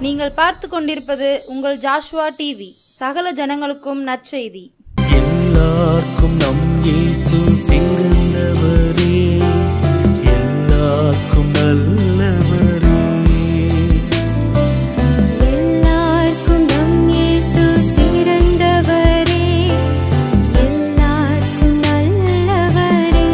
நீங்கள் பார்த்து கொண்டிருப்பது உங்கள் ஜாஷுவா டிவி. சகல ஜனங்களுக்கும் நற்செய்தி. எல்லாருக்கும் நம் இயேசு சிறந்தவரே, எல்லாருக்கும் நல்லவரே. எல்லாருக்கும் நம் இயேசு சிறந்தவரே, எல்லாருக்கும் நல்லவரே.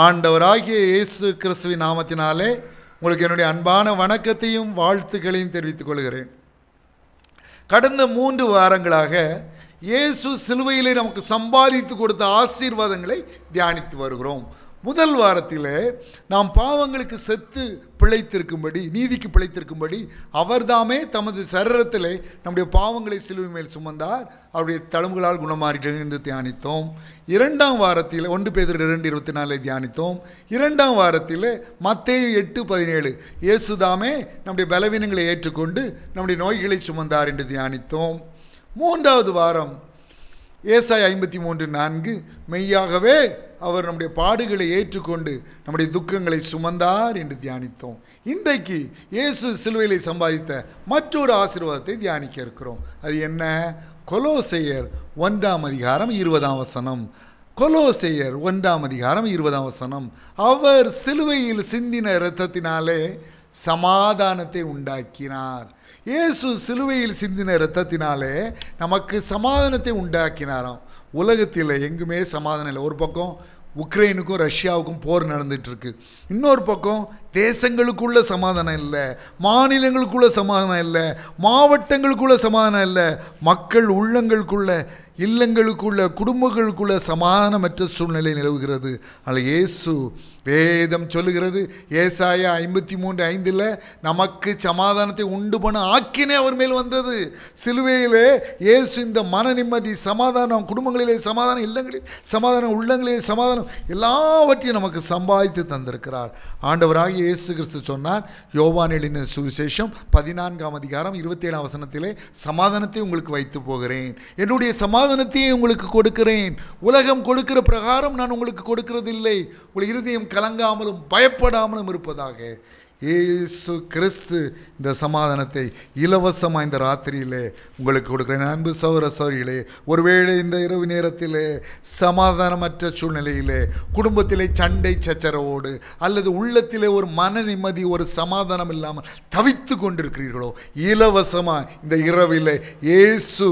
ஆண்டவராகிய இயேசு கிறிஸ்துவின் நாமத்தினாலே உங்களுக்கு என்னுடைய அன்பான வணக்கத்தையும் வாழ்த்துக்களையும் தெரிவித்துக் கொள்கிறேன். கடந்த 3 வாரங்களாக இயேசு சிலுவையிலே நமக்கு சம்பாதித்து கொடுத்த ஆசீர்வாதங்களை தியானித்து வருகிறோம். முதல் வாரத்தில் நாம் பாவங்களுக்கு செத்து பிழைத்திருக்கும்படி, நீதிக்கு பிழைத்திருக்கும்படி அவர்தாமே தமது சரீரத்திலே நம்முடைய பாவங்களை சிலுவை மேல் சுமந்தார், அவருடைய தழும்புகளால் குணமாறிட்டது என்று தியானித்தோம். 2ஆம் வாரத்தில் 1 பேதுரு 2:24 தியானித்தோம். 2ஆம் வாரத்தில் மத்தேயு 8:17 இயேசுதாமே நம்முடைய பலவீனங்களை ஏற்றுக்கொண்டு நம்முடைய நோய்களை சுமந்தார் என்று தியானித்தோம். 3வது வாரம் ஏசாயா 53:4 மெய்யாகவே அவர் நம்முடைய பாடுகளை ஏற்றுக்கொண்டு நம்முடைய துக்கங்களை சுமந்தார் என்று தியானித்தோம். இன்றைக்கு இயேசு சிலுவையிலே சம்பாதித்த மற்றொரு ஆசீர்வாதத்தை தியானிக்க இருக்கிறோம். அது என்ன? கொலோசையர் 1:20. கொலோசையர் 1:20. அவர் சிலுவையில் சிந்தின இரத்தத்தினாலே சமாதானத்தை உண்டாக்கினார். இயேசு சிலுவையில் சிந்தின இரத்தத்தினாலே நமக்கு சமாதானத்தை உண்டாக்கினாராம். உலகத்தில் எங்குமே சமாதானம் இல்லை. ஒரு பக்கம் உக்ரைனுக்கும் ரஷ்யாவுக்கும் போர் நடந்துகிட்ருக்கு, இன்னொரு பக்கம் தேசங்களுக்குள்ள சமாதானம் இல்லை, மாநிலங்களுக்குள்ள சமாதானம் இல்லை, மாவட்டங்களுக்குள்ள சமாதானம் இல்லை, மக்கள் உள்ளங்களுக்குள்ள, இல்லங்களுக்குள்ள, குடும்பங்களுக்குள்ள சமாதானமற்ற சூழ்நிலை நிலவுகிறது. அதில் இயேசு வேதம் சொல்லுகிறது, ஏசாயா 53:5 நமக்கு சமாதானத்தை உண்டு பண்ண ஆக்கினே அவர் மேல் வந்தது. சிலுவையிலே இயேசு இந்த மன நிம்மதி, சமாதானம், குடும்பங்களிலே சமாதானம், இல்லங்களில் சமாதானம், உள்ளங்களிலே சமாதானம் எல்லாவற்றையும் நமக்கு சம்பாதித்து தந்திருக்கிறார். ஆண்டவராகிய இயேசு கிறிஸ்து சொன்னார், யோவான் எழுதின சுவிசேஷம் 14:27 சமாதானத்தை உங்களுக்கு வைத்து போகிறேன், என்னுடைய சமாதானத்தையே உங்களுக்கு கொடுக்கிறேன், உலகம் கொடுக்கிற பிரகாரம் நான் உங்களுக்கு கொடுக்கிறதில்லை, உங்கள் இருதயம் கலங்காமலும் பயப்படாமலும் இருப்பதாக. இயேசு கிறிஸ்து இந்த சமாதானத்தை இலவசமாக இந்த ராத்திரியிலே உங்களுக்கு கொடுக்குறேன். அன்பு சகோதர சகோதரிகளே, ஒருவேளை இந்த இரவு நேரத்திலே சமாதானமற்ற சூழ்நிலையிலே, குடும்பத்திலே சண்டை சச்சரவோடு, அல்லது உள்ளத்திலே ஒரு மன நிம்மதி, ஒரு சமாதானம் இல்லாமல் தவித்து கொண்டிருக்கிறீர்களோ, இலவசமாக இந்த இரவிலே இயேசு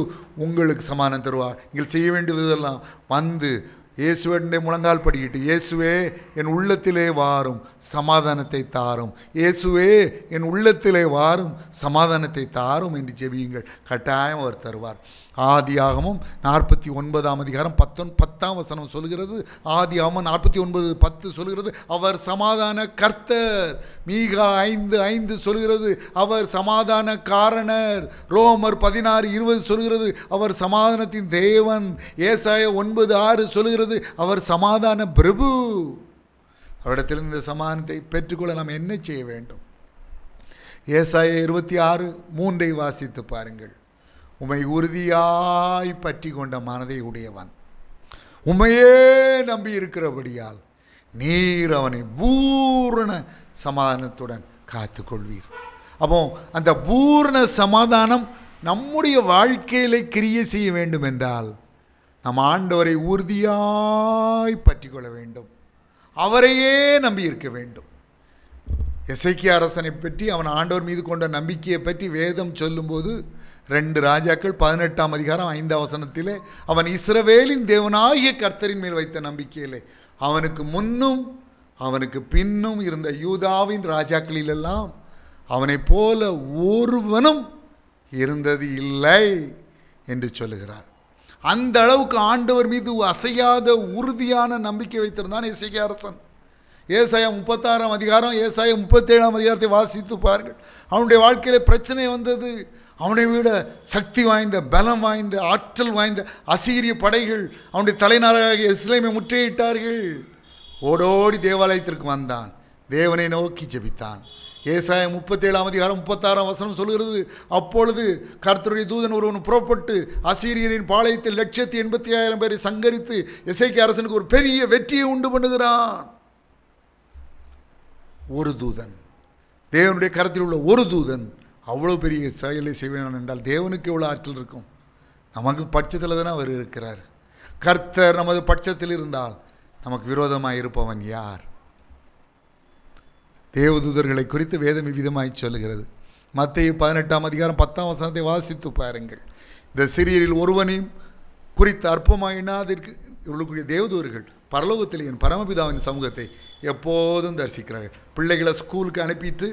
உங்களுக்கு சமாதானம் தருவார். நீங்கள் செய்ய வேண்டியதெல்லாம் வந்து இயேசுவே முழங்கால் படிக்கிட்டு, இயேசுவே என் உள்ளத்திலே வாரும் சமாதானத்தை தாரும், இயேசுவே என் உள்ளத்திலே வாரும் சமாதானத்தை தாரும் என்று ஜெபியுங்கள். கட்டாயம் அவர் தருவார். ஆதியாகமம் 49:10 சொல்கிறது, ஆதியாகமம் 49:10 சொல்கிறது, அவர் சமாதான கர்த்தர். மீகா 5:5 சொல்கிறது, அவர் சமாதான காரணர். ரோமர் 16:20 சொல்கிறது, அவர் சமாதானத்தின் தேவன். ஏசாயா 9:6 சொல்கிறது, அவர் சமாதான பிரபு. அவரிடத்தில் இந்த சமாதானத்தை பெற்றுக்கொள்ள நாம் என்ன செய்ய வேண்டும்? ஏசாயா 26:3 வாசித்து பாருங்கள். உம்மை உறுதியாய் பற்றி கொண்ட மனதை உடையவன், உம்மையே நம்பி இருக்கிறபடியால் நீர் அவனை பூரண சமாதானத்துடன் காத்து கொள்வீர். அப்போ அந்த பூரண சமாதானம் நம்முடைய வாழ்க்கையிலே கிரியை செய்ய வேண்டும் என்றால் நம் ஆண்டவரை உறுதியாய் பற்றி கொள்ள வேண்டும், அவரையே நம்பி இருக்க வேண்டும். எசேக்கியா அரசனை பற்றி, அவன் ஆண்டவர் மீது கொண்ட நம்பிக்கையை பற்றி வேதம் சொல்லும்போது 2 ராஜாக்கள் 18:5 அவன் இஸ்ரவேலின் தேவனாகிய கர்த்தரின் மேல் வைத்த நம்பிக்கையிலே அவனுக்கு முன்னும் அவனுக்கு பின்னும் இருந்த யூதாவின் ராஜாக்களிலெல்லாம் அவனைப் போல ஒருவனும் இருந்தது இல்லை என்று சொல்லுகிறார். அந்த அளவுக்கு ஆண்டவர் மீது அசையாத உறுதியான நம்பிக்கை வைத்திருந்தான் எசேக்கியா அரசன். ஏசாயா 36 ஏசாயா 37 வாசித்து பாருங்கள். அவனுடைய வாழ்க்கையில பிரச்சனை வந்தது. அவனை விட சக்தி வாய்ந்த, பலம் வாய்ந்த, ஆற்றல் வாய்ந்த அசீரிய படைகள் அவனுடைய தலைநகராகிய எருசலேமை முற்றுகையிட்டார்கள். ஓடோடி தேவாலயத்திற்கு வந்தான், தேவனை நோக்கி ஜெபித்தான். ஏசாயா 37:36 சொல்கிறது, அப்பொழுது கர்த்தருடைய தூதன் ஒருவன் புறப்பட்டு அசீரியரின் பாளையத்தில் 185,000 பேரை சங்கரித்து எசேக்கியா அரசனுக்கு ஒரு பெரிய வெற்றியை உண்டு பண்ணுகிறான். ஒரு தூதன், தேவனுடைய கரத்தில் உள்ள ஒரு தூதன் அவ்வளோ பெரிய செயலை செய்வேன் என்றால் தேவனுக்கு எவ்வளோ ஆற்றல் இருக்கும்? நமக்கு பட்சத்தில் தானே அவர் இருக்கிறார். கர்த்தர் நமது பட்சத்தில் இருந்தால் நமக்கு விரோதமாக இருப்பவன் யார்? தேவதூதர்களை குறித்து வேதம் இவ்விதமாய் சொல்லுகிறது. மத்தேயு 18:10 வாசித்து பாருங்கள். இந்த சிறியரில் ஒருவனையும் குறித்து அற்பமாக இவர்களுக்குரிய தேவதூர்கள் பரலோகத்தில் என் பரமபிதாவின் சமூகத்தை எப்போதும் தரிசிக்கிறார்கள். பிள்ளைகளை ஸ்கூலுக்கு அனுப்பிட்டு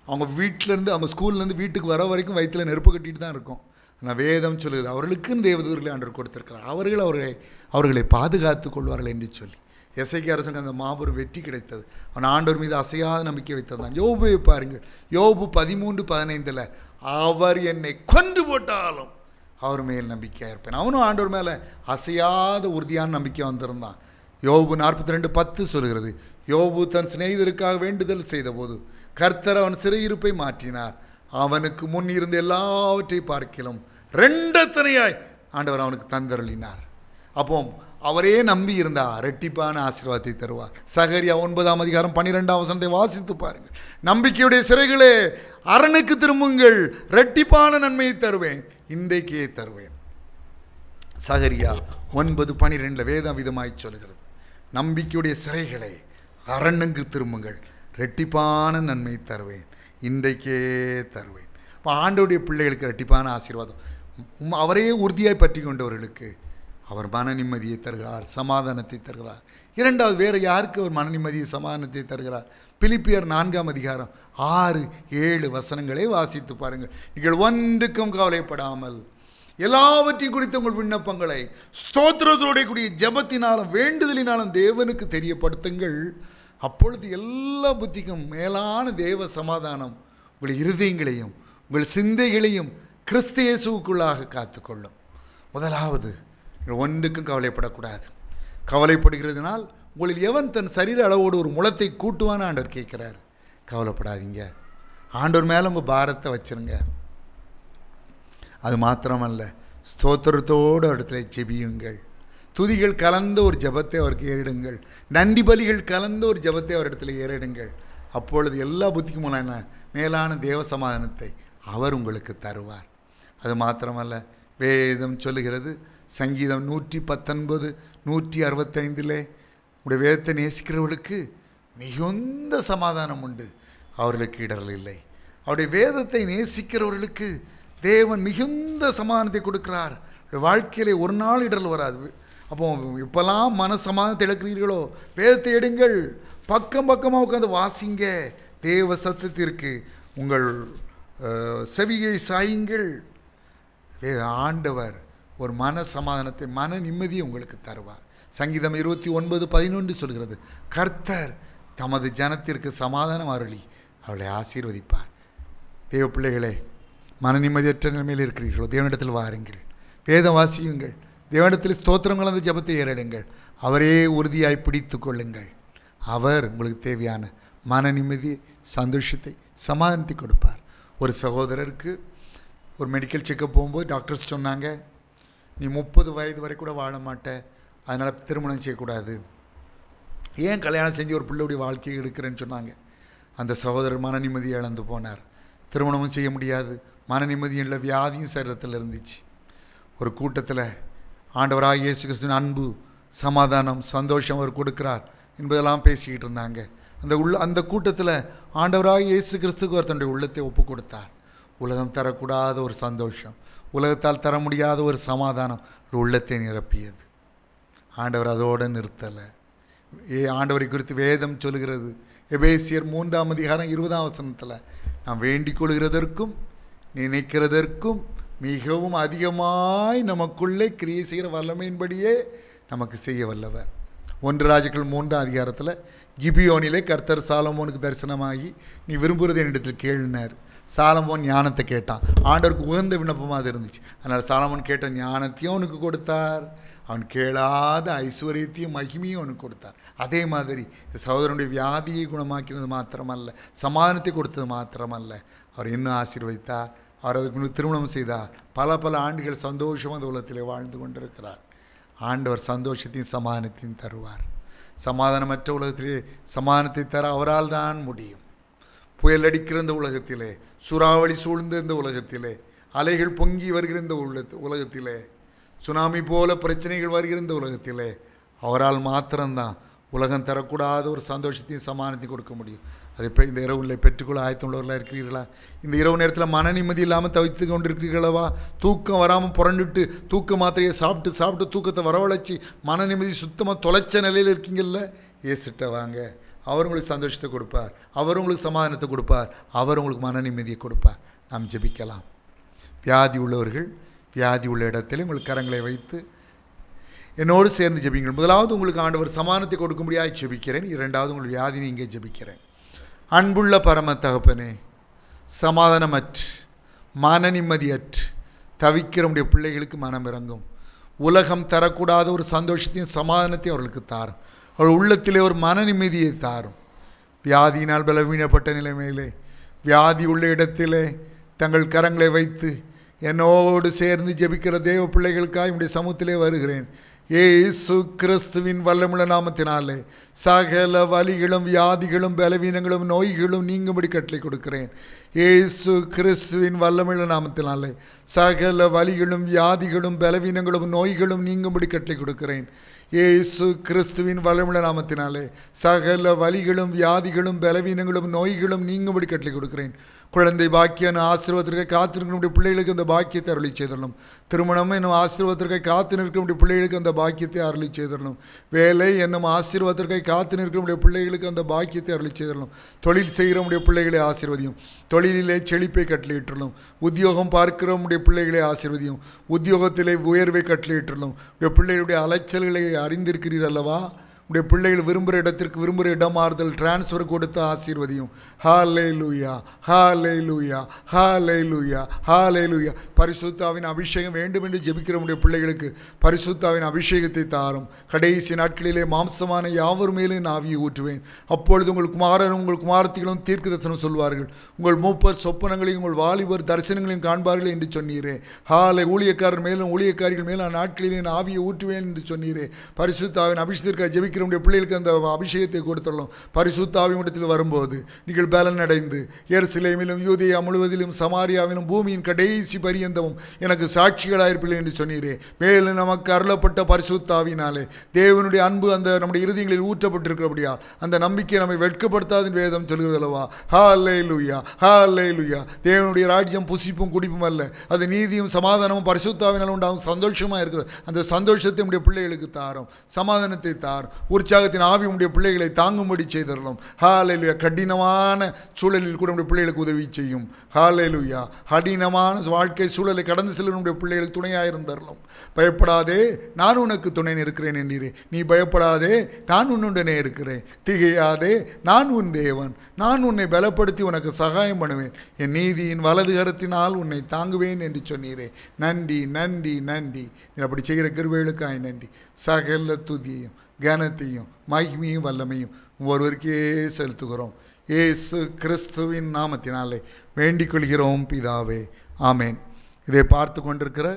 அவங்க வீட்டிலேருந்து அவங்க ஸ்கூல்லேருந்து வீட்டுக்கு வர வரைக்கும் வயிற்றில் நெருப்பு கட்டிட்டு தான் இருக்கும். ஆனால் வேதம் சொல்லுது அவர்களுக்குன்னு தேவதூர்களை ஆண்டவர் கொடுத்திருக்கிறார். அவர்களை பாதுகாத்து கொள்வார்கள் என்று சொல்லி எசேக்கியா அரசனுக்கு அந்த மாபெரும் வெற்றி கிடைத்தது. அவன் ஆண்டவர் மீது அசையாத நம்பிக்கை வைத்ததான். யோபுவை பாருங்கள், யோபு 13:15 அவர் என்னை கொன்று போட்டாலும் அவர் மேல் நம்பிக்கையாக இருப்பேன். அவனும் ஆண்டவர் மேலே அசையாத உறுதியான நம்பிக்கை வந்திருந்தான். யோபு 42:10 சொல்கிறது, யோபு தன் சிநேகிதருக்காக வேண்டுதல் செய்தபோது கர்த்தர் அவன் சிறையிருப்பை மாற்றினார். அவனுக்கு முன் இருந்த எல்லாவற்றை பார்க்கிலும் 2 தனையாய் ஆண்டவர் அவனுக்கு தந்தருளினார். அப்போ அவரே நம்பி இருந்தார், ரெட்டிப்பான ஆசீர்வாதத்தை தருவார். சகரியா 9:12 வாசித்து பாருங்கள். நம்பிக்கையுடைய சிறைகளே அரணுக்கு திரும்புங்கள், ரெட்டிப்பான நன்மையை தருவேன், இன்றைக்கே தருவேன். சகரியா 9:12 வேதம் விதமாய் சொல்கிறது, நம்பிக்கையுடைய சிறைகளே அரணுக்கு திரும்புங்கள், ரெட்டிப்பான நன்மை தருவேன், இன்றைக்கே தருவேன். இப்போ ஆண்டவருடைய பிள்ளைகளுக்கு ரெட்டிப்பான ஆசீர்வாதம். அவரே உறுதியாய் பற்றி கொண்டவர்களுக்கு அவர் மன நிம்மதியை தருகிறார், சமாதானத்தை தருகிறார். இரண்டாவது, வேறு யாருக்கு அவர் மன நிம்மதியை சமாதானத்தை தருகிறார்? பிலிப்பியர் 4:6-7 வாசித்து பாருங்கள். நீங்கள் ஒன்றுக்கும் கவலைப்படாமல் எல்லாவற்றையும் குறித்த உங்கள் விண்ணப்பங்களை ஸ்தோத்திரத்தோடைய கூடிய ஜெபத்தினாலும் வேண்டுதலினாலும் தேவனுக்கு தெரியப்படுத்துங்கள். அப்பொழுது எல்லா புத்திக்கும் மேலான தேவ சமாதானம் உங்கள் இருதயங்களையும் உங்கள் சிந்தைகளையும் கிறிஸ்து இயேசுவுக்குள்ளாக காத்துக்கொள்ளும். முதலாவது, ஒன்றுக்கும் கவலைப்படக்கூடாது. கவலைப்படுகிறதுனால் உங்களில் எவன் தன் சரீர அளவோடு ஒரு முளத்தை கூட்டுவான்னு ஆண்டவர் கேட்குறார். கவலைப்படாதீங்க, ஆண்டவர் மேலே உங்கள் பாரத்தை வச்சுருங்க. அது மாத்திரமல்ல, ஸ்தோத்திரத்தோடு இடத்துல ஜெபியுங்கள். துதிகள் கலந்த ஒரு ஜெபத்தை அவருக்கு ஏறிடுங்கள். நன்றி பலிகள் கலந்த ஒரு ஜெபத்தை அவர் இடத்துல ஏறிடுங்கள். அப்பொழுது எல்லா புத்திக்கும் மேலான தேவ சமாதானத்தை அவர் உங்களுக்கு தருவார். அது மாத்திரமல்ல, வேதம் சொல்லுகிறது, சங்கீதம் 119:165 உடைய வேதத்தை நேசிக்கிறவர்களுக்கு மிகுந்த சமாதானம் உண்டு, அவர்களுக்கு இடரல் இல்லை. அவருடைய வேதத்தை நேசிக்கிறவர்களுக்கு தேவன் மிகுந்த சமாதானத்தை கொடுக்கிறார். வாழ்க்கையிலே ஒரு நாள் இடரல் வராது. அப்போ இப்போல்லாம் மன சமாதானத்தை இழக்கிறீர்களோ, வேதத்தை எடுங்கள், பக்கம் பக்கமாக உட்காந்து வாசிங்க. தேவ சத்தத்திற்கு உங்கள் செவியை சாயுங்கள். ஆண்டவர் ஒரு மன சமாதானத்தை, மன நிம்மதியை உங்களுக்கு தருவார். சங்கீதம் 29:11 சொல்கிறது, கர்த்தர் தமது ஜனத்திற்கு சமாதானம் அருளி அவளை ஆசீர்வதிப்பார். தேவ பிள்ளைகளே, மன நிம்மதியற்ற நிலைமையில் இருக்கிறீர்களோ, தேவனிடத்தில் வாருங்கள், வேதம் வாசியுங்கள், தேவனிடத்தில் ஸ்தோத்திரம் கலந்த ஜெபத்தை ஏறிடுங்கள். அவரே உறுதியாய் பிடித்து கொள்ளுங்கள். அவர் உங்களுக்கு தேவையான மன நிம்மதி, சந்தோஷத்தை, சமாதானத்தை கொடுப்பார். ஒரு சகோதரருக்கு ஒரு மெடிக்கல் செக்கப் போகும்போது டாக்டர்ஸ் சொன்னாங்க, நீ 30 வயது வரை கூட வாழ மாட்ட, அதனால் திருமணம் செய்யக்கூடாது, ஏன் கல்யாணம் செஞ்சு ஒரு பிள்ளையுடைய வாழ்க்கையை எடுக்கிறேன்னு சொன்னாங்க. அந்த சகோதரர் மன நிம்மதியை இழந்து போனார். திருமணமும் செய்ய முடியாது, மன நிம்மதியும் இல்லை, வியாதியும் சரீரத்தில் இருந்துச்சு. ஒரு கூட்டத்தில் ஆண்டவராக இயேசு கிறிஸ்துவின் அன்பு, சமாதானம், சந்தோஷம் அவர் கொடுக்கிறார் என்பதெல்லாம் பேசிக்கிட்டு இருந்தாங்க. அந்த கூட்டத்தில் ஆண்டவராக இயேசு கிறிஸ்துக்கு அவர் தன்னுடைய உள்ளத்தை ஒப்பு கொடுத்தார். உலகம் தரக்கூடாத ஒரு சந்தோஷம், உலகத்தால் தர முடியாத ஒரு சமாதானம் ஒரு உள்ளத்தை நிரப்பியது. ஆண்டவர் அதோடு நிறுத்தலை. ஆண்டவரை குறித்து வேதம் சொல்லுகிறது, எபேசியர் 3:20 நாம் வேண்டிக் கொள்கிறதற்கும் நினைக்கிறதற்கும் மிகவும் அதிகமாய் நமக்குள்ளே கிரியை செய்கிற வல்லமையின்படியே நமக்கு செய்ய வல்லவர். 1 ராஜாக்கள் 3 கிபியோனிலே கர்த்தர் சாலமோனுக்கு தரிசனமாகி, நீ விரும்புகிறது என்னிடத்தில் கேளுனார். சாலமோன் ஞானத்தை கேட்டான். ஆண்டவருக்கு உகந்த விண்ணப்பமாக அது இருந்துச்சு. அதனால் சாலமோன் கேட்ட ஞானத்தையும் அவனுக்கு கொடுத்தார், அவன் கேளாத ஐஸ்வர்யத்தையும் மகிமையும் அவனுக்கு கொடுத்தார். அதே மாதிரி சகோதரனுடைய வியாதியை குணமாக்கினது மாத்திரமல்ல, சமாதானத்தை கொடுத்தது மாத்திரமல்ல, அவர் இன்னும் ஆசீர்வதித்தார். அவர் அதுக்கு திருமணம் செய்தார். பல ஆண்டுகள் சந்தோஷமாக அந்த உலகத்திலே வாழ்ந்து கொண்டிருக்கிறார். ஆண்டவர் சந்தோஷத்தையும் சமாதானத்தையும் தருவார். சமாதானமற்ற உலகத்திலே சமாதானத்தை தர அவரால் தான் முடியும். புயல் அடிக்கிற இந்த உலகத்திலே, சூறாவளி சூழ்ந்த இந்த உலகத்திலே, அலைகள் பொங்கி வருகிற இந்த உலகத்திலே, சுனாமி போல பிரச்சனைகள் வருகிற இந்த உலகத்திலே அவரால் மாத்திரம்தான் உலகம் தரக்கூடாத ஒரு சந்தோஷத்தையும் சமாதானத்தையும் கொடுக்க முடியும். அதை இப்போ இந்த இரவுல பெற்றுக்கொள்ள ஆயத்தமுள்ளவர்களாக இருக்கிறீர்களா? இந்த இரவு நேரத்தில் மன நிம்மதி இல்லாமல் தவித்து கொண்டிருக்கிறீர்களவா? தூக்கம் வராமல் புரண்டுட்டு தூக்க மாத்திரையை சாப்பிட்டு தூக்கத்தை வரவழைச்சி மன நிம்மதி சுத்தமாக தொலைச்ச நிலையில் இருக்கீங்கள்ல, ஏசிட்ட வாங்க. அவர் உங்களுக்கு சந்தோஷத்தை கொடுப்பார், அவர் உங்களுக்கு சமாதானத்தை கொடுப்பார், அவர் உங்களுக்கு மன நிம்மதியை கொடுப்பார். நாம் ஜெபிக்கலாம். வியாதி உள்ளவர்கள் வியாதி உள்ள இடத்துல உங்களுக்கு கரங்களை வைத்து என்னோடு சேர்ந்து ஜெபிங்கள். முதலாவது உங்களுக்கு ஆண்டவர் சமாதானத்தை கொடுக்கும்படியாக ஜெபிக்கிறேன். இரண்டாவது உங்கள் வியாதி நீங்க ஜெபிக்கிறேன். அன்புள்ள பரம தகப்பனே, சமாதானமற்று மன நிம்மதியற்று தவிக்கிற உடைய பிள்ளைகளுக்கு மனம் இறங்கும். உலகம் தரக்கூடாத ஒரு சந்தோஷத்தையும் சமாதானத்தையும் அவர்களுக்கு தாரும். அவர்கள் உள்ளத்திலே ஒரு மன நிம்மதியை தாரும். வியாதியினால் பலவீனப்பட்ட நிலைமையிலே வியாதி உள்ள இடத்திலே தங்கள் கரங்களை வைத்து என்னோடு சேர்ந்து ஜெபிக்கிற தேவ பிள்ளைகளுக்காக என்னுடைய சமூகத்திலே வருகிறேன். இயேசு கிறிஸ்துவின் வல்லமுள்ள நாமத்தினாலே சகல வலிகளும் வியாதிகளும் பலவீனங்களும் நோய்களும் நீங்கும்படி கட்டளை கொடுக்கிறேன். இயேசு கிறிஸ்துவின் வல்லமுள்ள நாமத்தினாலே சகல வலிகளும் வியாதிகளும் பலவீனங்களும் நோய்களும் நீங்கும்படி கட்டளை கொடுக்கிறேன். இயேசு கிறிஸ்துவின் வல்லமுள்ள நாமத்தினாலே சகல வலிகளும் வியாதிகளும் பலவீனங்களும் நோய்களும் நீங்கும்படி கட்டளை கொடுக்கிறேன். குழந்தை பாக்கியான ஆசீர்வாதத்திற்கு காத்திருக்கிற பிள்ளைகளுக்கு அந்த பாக்கியத்தை அருளி செய்தரணும். திருமணம் என்னும் ஆசீர்வாதத்திற்கு காத்து நிற்கிற பிள்ளைகளுக்கு அந்த பாக்கியத்தை அருளி செய்தரணும். வேலை என்னும் ஆசீர்வாதத்திற்கு காத்து நிற்கிற பிள்ளைகளுக்கு அந்த பாக்கியத்தை அருளி செய்தரணும். தொழில் செய்கிற பிள்ளைகளை ஆசீர்வதியும். தொழிலிலே செழிப்பை கட்டளையிட்டுள்ளோம். உத்தியோகம் பார்க்கிற பிள்ளைகளை ஆசீர்வதியும். உத்தியோகத்திலே உயர்வை கட்டளையிட்டுள்ளோம். பிள்ளைகளுடைய அலைச்சல்களை அறிந்திருக்கிறீர் அல்லவா? உடைய பிள்ளைகள் விரும்புகிற இடத்திற்கு விரும்புகிற இடம் மாறுதல் டிரான்ஸ்ஃபர் கொடுத்த ஆசீர்வதியும். ஹல்லேலூயா, ஹல்லேலூயா, ஹல்லேலூயா, ஹல்லேலூயா. பரிசுத்தாவின் அபிஷேகம் வேண்டும் என்று ஜெபிக்கிற உடைய பிள்ளைகளுக்கு பரிசுத்தாவின் அபிஷேகத்தை தாரும். கடைசி நாட்களிலே மாம்சமான யாவர் மேலும் ஆவியை ஊற்றுவேன். அப்பொழுது உங்கள் குமாரனும் உங்கள் குமாரத்திகளும் தீர்க்க தரிசனம் சொல்வார்கள். உங்கள் மூப்பர் சொப்பனங்களையும் உங்கள் வாலிபர் தரிசனங்களையும் காண்பார்கள் என்று சொன்னீரே. ஹாலை ஊழியக்காரர் மேலும் ஊழியக்காரிகள் மேலும் நாட்களிலே ஆவியை ஊற்றுவேன் என்று சொன்னீரே. பரிசுத்தாவின் அபிஷேகத்திற்காக ஜெபிக்கிற பிள்ளைகளுக்கு அந்த அபிஷேகத்தை கொடுத்துள்ளோம். பரிசுத்தாவின் இடத்தில் வரும்போது நீங்கள் பலன் அடைந்து எருசலேமிலும் யூதேயா முழுவதிலும் சமாரியாவிலும் பூமியின் கடைசி பரியந்தமும் எனக்கு சாட்சிகளாயிருப்பீர்கள் என்று சொன்னீரே. மேலும் நமக்கு அருளப்பட்ட பரிசுத்தாவினாலே தேவனுடைய அன்பு அந்த நம்முடைய இருதயங்களில் ஊற்றப்பட்டிருக்கிறபடியா அந்த நம்பிக்கை நம்மை வெட்கப்படுத்தாத வேதம் சொல்கிறது அல்லவா? ஹல்லேலூயா, ஹல்லேலூயா. தேவனுடைய ராஜ்யம் புசிப்பும் குடிப்பும் அல்ல, அது நீதியும் சமாதானமும் பரிசுத்தாவினால் உண்டாகும் சந்தோஷமாக இருக்குது. அந்த சந்தோஷத்தை நம்முடைய பிள்ளைகளுக்கு தாரும், சமாதானத்தை தாரும், உற்சாகத்தின் ஆவி உடைய பிள்ளைகளை தாங்கும்படி செய்தரலாம். ஹல்லேலூயா. கடினமான சூழலில் கூட நம்முடைய பிள்ளைகளுக்கு உதவி செய்யும். ஹல்லேலூயா. கடினமான வாழ்க்கை சூழலை கடந்து செல்லும் நம்முடைய பிள்ளைகளுக்கு துணையாக இருந்தரலாம். பயப்படாதே, நான் உனக்கு துணை இருக்கிறேன் என்றீரே. நீ பயப்படாதே, நான் உன்னுடனே இருக்கிறேன். திகையாதே, நான் உன் தேவன். நான் உன்னை பலப்படுத்தி உனக்கு சகாயம் பண்ணுவேன். என் நீதியின் வலது கரத்தினால் உன்னை தாங்குவேன் என்று சொன்னீரே. நன்றி, நன்றி, நன்றி. நீ அப்படி செய்கிற கிருபைகளுக்காய் நன்றி. சகல துதியையும் கனத்தையும் மகிமையும் வல்லமையும் ஒருவருக்கே செலுத்துகிறோம். இயேசு கிறிஸ்துவின் நாமத்தினாலே வேண்டிக் கொள்கிறோம் பிதாவே, ஆமேன். இதை பார்த்து கொண்டிருக்கிற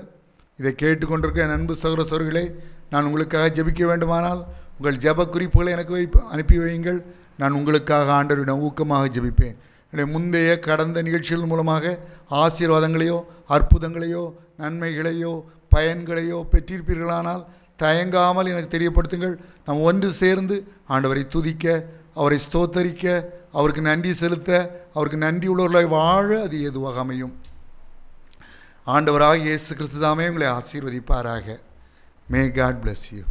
இதை கேட்டுக்கொண்டிருக்கிற என் அன்பு சகோதர சகோதரிகளே, நான் உங்களுக்காக ஜெபிக்க வேண்டுமானால் உங்கள் ஜெப குறிப்புகளை எனக்கு அனுப்பி வையுங்கள். நான் உங்களுக்காக ஆண்டவரிடம் ஊக்கமாக ஜெபிப்பேன். முந்தைய கடந்த நிகழ்ச்சிகள் மூலமாக ஆசீர்வாதங்களையோ அற்புதங்களையோ நன்மைகளையோ பயன்களையோ பெற்றிருப்பீர்களானால் தயங்காமல் எனக்கு தெரியப்படுத்துங்கள். நாம் ஒன்று சேர்ந்து ஆண்டவரை துதிக்க, அவரை ஸ்தோத்தரிக்க, அவருக்கு நன்றி செலுத்த, அவருக்கு நன்றி உள்ளவர்களாய் வாழ அது ஏதுவாக அமையும். ஆண்டவராக இயேசு கிறிஸ்து தாமே உங்களை ஆசீர்வதிப்பாராக. May God bless you.